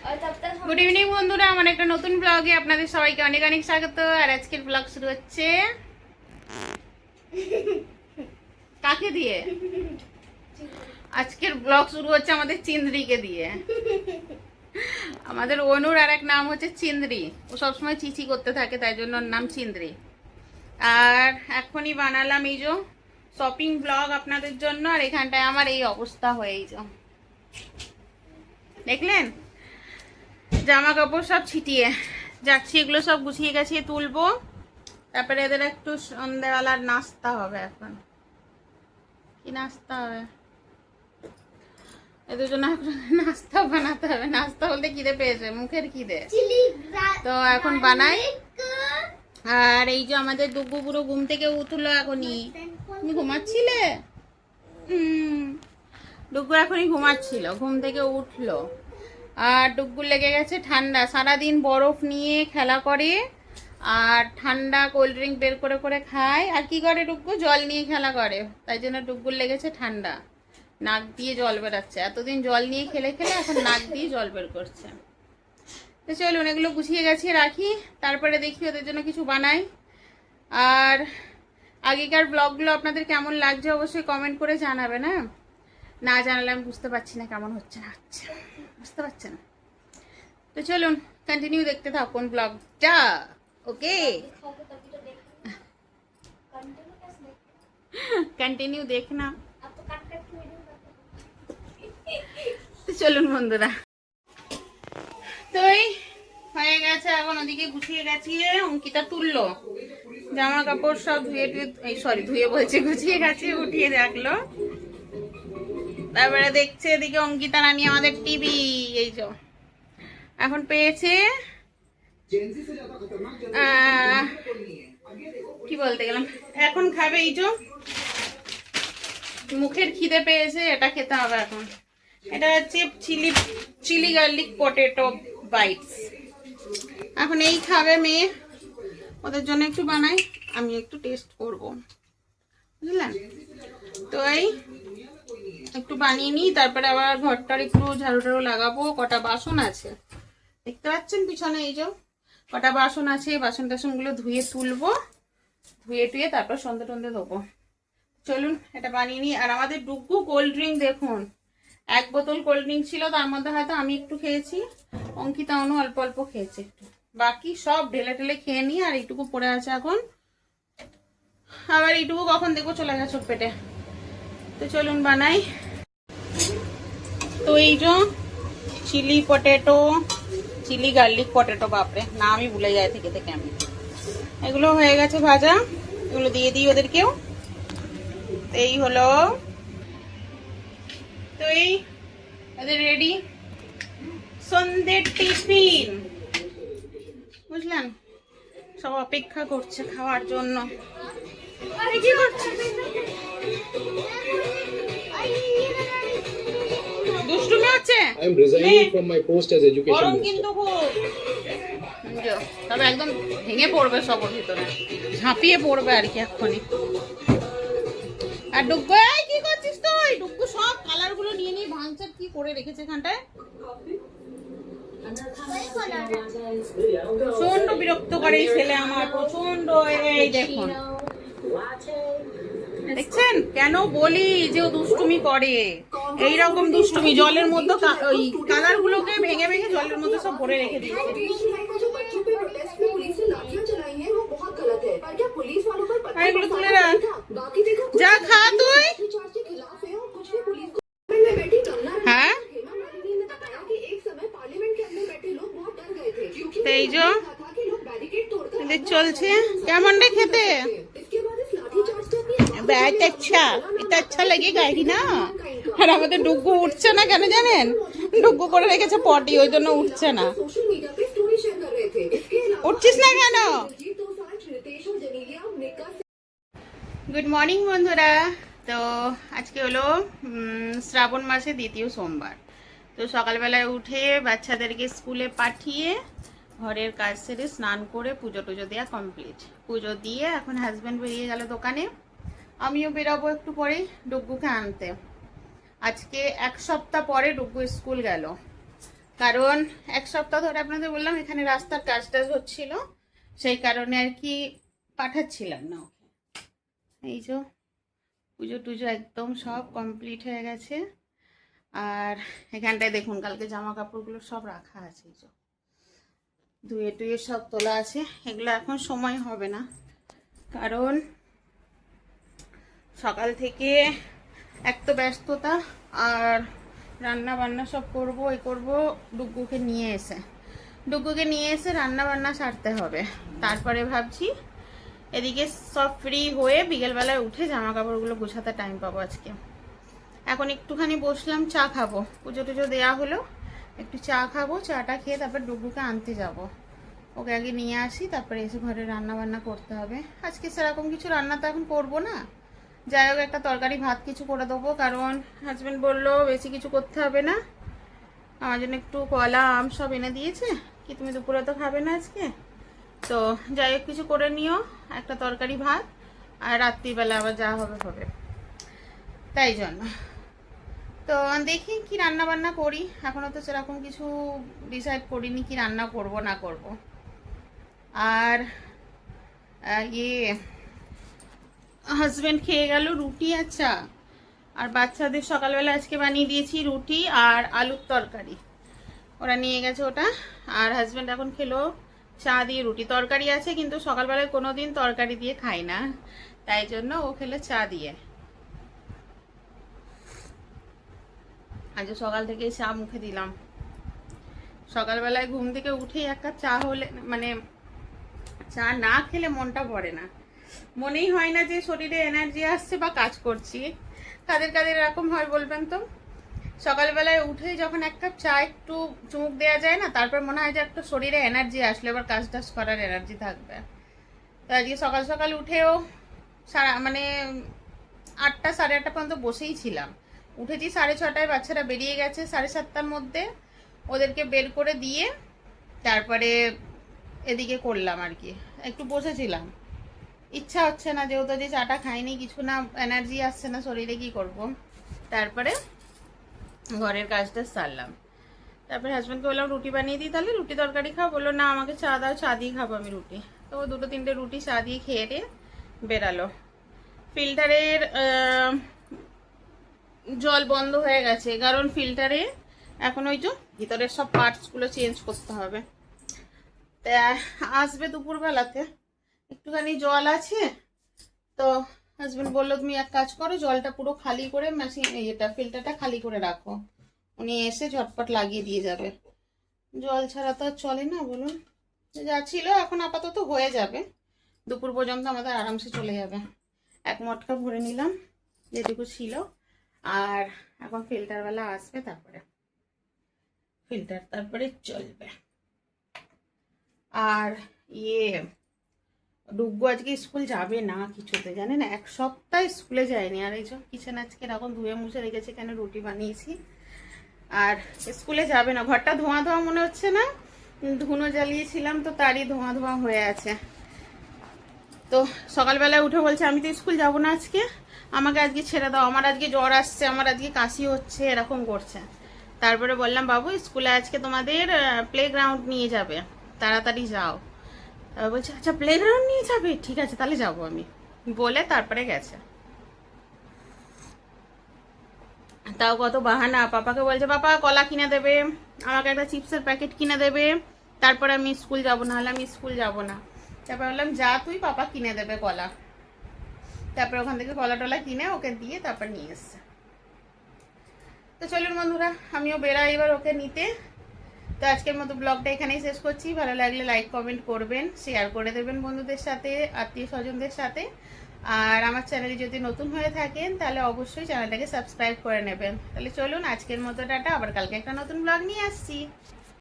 Good evening বন্ধুরা, আমার একটা নতুন ব্লগে আপনাদের সবাইকে অনেক অনেক স্বাগত। আর আজকের ব্লগ শুরু হচ্ছে কাকে দিয়ে? আজকের ব্লগ শুরু হচ্ছে আমাদের চিন্দ্রিকে দিয়ে। আমাদের অনুর আর এক নাম হচ্ছে চিন্দ্রি। ও সবসময় চিচি করতে থাকে, তাই জন্য ওর নাম চিন্দ্রি। আর এখনই বানালাম এই যে শপিং ব্লগ আপনাদের জন্য। আর এখানটায় আমার এই অবস্থা হয়েই দেখলেন, জামা কাপড় সব ছিটিয়ে যাচ্ছি, এগুলো সব গুছিয়ে গাছিয়ে তুলবো। তারপরে এদের একটু সন্ধ্যাবেলার নাস্তা হবে। এখন কি নাস্তা হবে এদের জন্য? নাস্তা বানাতে হবে। নাস্তা বলতে খিদে পেয়েছে, মুখের খিদে। তো এখন বানাই। আর এই যে আমাদের দুব্বু পুরো ঘুম থেকে উঠলো এখনই। তুমি ঘুমাচ্ছিলে? ডুগ্গু এখনই ঘুমাচ্ছিল, ঘুম থেকে উঠলো। আর ডুগ্গুর লেগে গেছে ঠান্ডা। সারাদিন বরফ নিয়ে খেলা করে আর ঠান্ডা কোল্ড ড্রিঙ্ক বের করে করে খায়। আর কি করে ডুগ্গু? জল নিয়ে খেলা করে, তাই জন্য ডুগ্গুর লেগেছে ঠান্ডা। নাক দিয়ে জল বেরাচ্ছে। এতদিন জল নিয়ে খেলে খেলে এখন নাক দিয়ে জল বের করছে। তো চলুন এগুলো গুছিয়ে গেছিয়ে রাখি, তারপরে দেখি ওদের জন্য কিছু বানাই। আর আগেকার ব্লগগুলো আপনাদের কেমন লাগছে অবশ্যই কমেন্ট করে জানাবেন। হ্যাঁ, না জানালে আমি বুঝতে পারছি না কেমন হচ্ছে না হচ্ছে, বুঝতে পারছেন? তো চলুন কন্টিনিউ দেখতে থাকুন ব্লগটা। ওকে, কন্টিনিউ দেখনা। তো চলুন বন্ধুরা, তো এই হয়ে গেছে। এখন ওদিকে গুছিয়ে গেছিয়ে অঙ্কিতা তুললো জামা কাপড় সব ধুয়ে ধুয়ে বলছে, গুছিয়ে গেছিয়ে উঠিয়ে রাখলো। তারপরে দেখছে এদিকে অঙ্কিতা রানী আমাদের টিভি। এই যে এখন পেয়েছে কি বলতে গেলাম, এখন খাবে এই যে মুখের খিদে পেয়েছে, এটা খেতে হবে এখন। এটা হচ্ছে চিলি গার্লিক পটেটো বাইটস। এখন এই খাবে মেয়ে। ওদের জন্য একটু বানাই, আমি একটু টেস্ট করব, বুঝলেন? তো এই একটু বানিয়ে নিই, তারপরে আবার ঘরটার একটু ঝাড়ু টাড়ু লাগাবো। কটা বাসন আছে দেখতে পাচ্ছেন পিছনে, এই যে কটা বাসন আছে। বাসন টাসন গুলো ধুয়ে তুলবো, ধুয়ে টুয়ে তারপর সন্ধে টন্ধে দেবো। চলুন এটা বানিয়ে নিই। আর আমাদের ডুগ্গু কোল্ড ড্রিঙ্ক দেখুন, 1 বোতল কোল্ড ড্রিঙ্ক ছিল, তার মধ্যে হয়তো আমি একটু খেয়েছি, অঙ্কিতা অনু অল্প অল্প খেয়েছে একটু, বাকি সব ঢেলে ঢেলে খেয়ে নিই। আর এইটুকু পড়ে আছে এখন, আবার এইটুকু কখন দেখবো চলে গেছে পেটে। তো চলুন বানাই। তো এই যে চিলি গার্লিক পটেটো, বাপরে না আমি ভুলে যাই থেকে থেকে আমি। এগুলো হয়ে গেছে ভাজা, এগুলো দিয়ে দিই ওদেরকেও। এই হলো, তো এই ওদের রেডি সন্ধ্যের টিফিন, বুঝলেন? সব অপেক্ষা করছে খাওয়ার জন্য। কি করছে? দুষ্টুমি হচ্ছে। I am resigning from my post as education গরম minister. কিন্তু খুব, তবে একদম ভেঙে পড়বে সব ওর ভিতরে, ঝাঁপিয়ে পড়বে আর কি এক্ষুনি। আর ডুগ্গু, এই কি করছিস তুই? ডুগ্গু সব কালার গুলো নিয়ে নিয়ে ভাঙচার কি করে রেখেছে এখানটায়। প্রচন্ড বিরক্ত করে এই ছেলে আমার, প্রচন্ড। এই দেখুন, দেখছেন? কেন বলি যে ও দুষ্টুমি করে, এইরকম দুষ্টুমি। জলের মধ্যে ওই কালার গুলোকে ভেঙে ভেঙে জলের মধ্যে সব ভরে রেখে দিয়েছে। এগুলো তুলে রাখ, যা খা তুই। হ্যাঁ, এই যে এদের চলছে। কেমন রে খেতে? এটা আচ্ছা লাগেগা কি না? আর আমাদের ডুগ্গু উঠছে না কেন জানেন? ডুগ্গু করে রেখেছে পটি, ওই জন্য উঠছে না। উঠছিস না কেন? গুড মর্নিং বন্ধুরা। তো আজকে হলো শ্রাবণ মাসে 2য় সোমবার। তো সকালবেলায় উঠে বাচ্চাদেরকে স্কুলে পাঠিয়ে ঘরের কাজ সেরে স্নান করে পুজো টুজো দেওয়া কমপ্লিট। পুজো দিয়ে এখন হাজব্যান্ড বেরিয়ে গেল দোকানে, আমিও বেরোবো একটু পরে ডুগ্গুকে আনতে। আজকে 1 সপ্তাহ পরে ডুগ্গু স্কুল গেল। কারণ এক সপ্তাহ ধরে আপনাদের বললাম এখানে রাস্তার কাজ টাজ হচ্ছিল, সেই কারণে আর কি পাঠাচ্ছিলাম না ওকে। এই যে পুজো টুজো একদম সব কমপ্লিট হয়ে গেছে। আর এখানটায় দেখুন কালকে জামা কাপড়গুলো সব রাখা আছে, এই যে ধুয়ে টুয়ে সব তোলা আছে। এগুলো এখন সময় হবে না, কারণ সকাল থেকে এক তো ব্যস্ততা, আর রান্না বান্না সব করবো, এই করবো। ডুগ্গুকে নিয়ে এসে রান্না বান্না সারতে হবে। তারপরে ভাবছি এদিকে সব ফ্রি হয়ে বিকেলবেলায় উঠে জামা কাপড়গুলো গোছাতে টাইম পাবো আজকে। এখন একটুখানি বসলাম, চা খাবো, পুজো টুজো দেওয়া হলো, একটু চা খাবো, চাটা খেয়ে তারপর ডুগ্গুকে আনতে যাব। ওকে আগে নিয়ে আসি, তারপরে এসে ঘরে রান্না বান্না করতে হবে। আজকে সেরকম কিছু রান্না তো এখন করবো না, যাই হোক একটা তরকারি ভাত কিছু করে দেবো, কারণ হাজব্যান্ড বললো বেশি কিছু করতে হবে না। আমার জন্য একটু কলা আম সব এনে দিয়েছে, কি তুমি দুপুরে তো খাবে না আজকে, তো যাই হোক কিছু করে নিও, একটা তরকারি ভাত, আর রাত্রিবেলা আবার যা হবে হবে, তাই জন্য। তো দেখি কি রান্না বান্না করি, এখনও তো সেরকম কিছু ডিসাইড করিনি কি রান্না করব না করব। আর হাজব্যান্ড খেয়ে গেল রুটি আর চা, আর বাচ্চাদের সকালবেলা আজকে বানিয়ে দিয়েছি রুটি আর আলুর তরকারি, ওরা নিয়ে গেছে ওটা। আর হাজব্যান্ড এখন খেলো চা দিয়ে রুটি, তরকারি আছে কিন্তু সকালবেলায় কোনো দিন তরকারি দিয়ে খাই না, তাই জন্য ও খেলো চা দিয়ে। আজ সকাল থেকে চা মুখে দিলাম, সকালবেলায় ঘুম থেকে উঠেই এক কাপ চা হলে, মানে চা না খেলে মনটা ভরে না, মনেই হয় না যে শরীরে এনার্জি আসছে বা কাজ করছি। কাদের কাদের এরকম হয় বলবেন তো? সকালবেলায় উঠেই যখন এক কাপ চা একটু চুমুক দেওয়া যায় না, তারপর মনে হয় যে একটু শরীরে এনার্জি আসলে এবার কাজ টাজ করার এনার্জি থাকবে। তো আজকে সকাল সকাল উঠেও মানে 8টা সাড়ে 8টা পর্যন্ত বসেই ছিলাম। উঠেছি 6:30, বাচ্চারা বেরিয়ে গেছে 7:30-র মধ্যে, ওদেরকে বের করে দিয়ে তারপরে এদিকে করলাম আর কি, একটু বসেছিলাম। ইচ্ছা হচ্ছে না, যেহেতু যে চাটা খাইনি কিছু না, এনার্জি আসছে না শরীরে, কি করব। তারপরে ঘরের কাজটা সারলাম, তারপরে হাজব্যান্ডকে বললাম রুটি বানিয়ে দিই, তাহলে রুটি তরকারি খাও, বললো না আমাকে চা দাও, চা দিয়ে খাবো আমি রুটি। তো 2-3টে রুটি চা দিয়ে খেয়ে রে বেরালো। ফিল্টারের জল বন্ধ হয়ে গেছে, কারণ ফিল্টারে এখন ওই যে ভিতরের সব পার্টসগুলো চেঞ্জ করতে হবে, তা আসবে দুপুরবেলাতে। একটুখানি জল আছে, তো হাজবেন্ড বললো তুমি এক কাজ করো, জলটা পুরো খালি করে মেশিন এটা ফিল্টারটা খালি করে রাখো, উনি এসে ঝটপট লাগিয়ে দিয়ে যাবে। জল ছাড়া তো আর চলে না বলুন, যা ছিল এখন আপাতত হয়ে যাবে, দুপুর পর্যন্ত আমাদের আরামসে চলে যাবে। এক মটকা ভরে নিলাম যেটুকু ছিল, আর এখন ফিল্টারওয়ালা আসবে, তারপরে চলবে। আর ডুগ্গু আজকে স্কুল যাবে না কিছুতে, জানেন, এক সপ্তাহ স্কুলে যায়নি। আর এই যে কিচেন আজকে এরকম ধুয়ে মুছে রেখেছে, কেন রুটি বানিয়েছি, আর স্কুলে যাবে না। ঘরটা ধোঁয়া ধোঁয়া মনে হচ্ছে না, ধুনো জ্বালিয়েছিলাম তো তারই ধোঁয়া ধোঁয়া হয়ে আছে। তো সকালবেলায় উঠে বলছে আমি তো স্কুল যাব না আজকে, আমাকে আজকে ছেড়ে দাও, আমার আজকে জ্বর আসছে, আমার আজকে কাশি হচ্ছে, এরকম করছে। তারপরে বললাম বাবু স্কুলে আজকে তোমাদের প্লেগ্রাউন্ড নিয়ে যাবে, তাড়াতাড়ি যাও। বলছে আচ্ছা প্লেগ্রাউন্ড নিয়ে যাবে, ঠিক আছে তাহলে যাবো আমি, বলে তারপরে গেছে। তাও কত বাহানা, পাপাকে বলছে পাপা কলা কিনে দেবে, আমাকে একটা চিপসের প্যাকেট কিনে দেবে, তারপরে আমি স্কুল যাব, না হলে আমি স্কুল যাব না। তারপর বললাম যা তুই, পাপা কিনে দেবে কলা। তারপরে ওখান থেকে কলা টলা কিনে ওকে দিয়ে তারপর নিয়ে এসছে। তো চলুন বন্ধুরা, আমিও বেরাই এবার ওকে নিতে। তো আজকের মতো ব্লগটা এখানেই শেষ করছি। ভালো লাগলে লাইক কমেন্ট করবেন, শেয়ার করে দেবেন বন্ধুদের সাথে, আত্মীয় স্বজনদের সাথে। আর আমার চ্যানেলে যদি নতুন হয়ে থাকেন তাহলে অবশ্যই চ্যানেলটাকে সাবস্ক্রাইব করে নেবেন। তাহলে চলুন আজকের মতো টাটা, আবার কালকে একটা নতুন ব্লগ নিয়ে আসছি।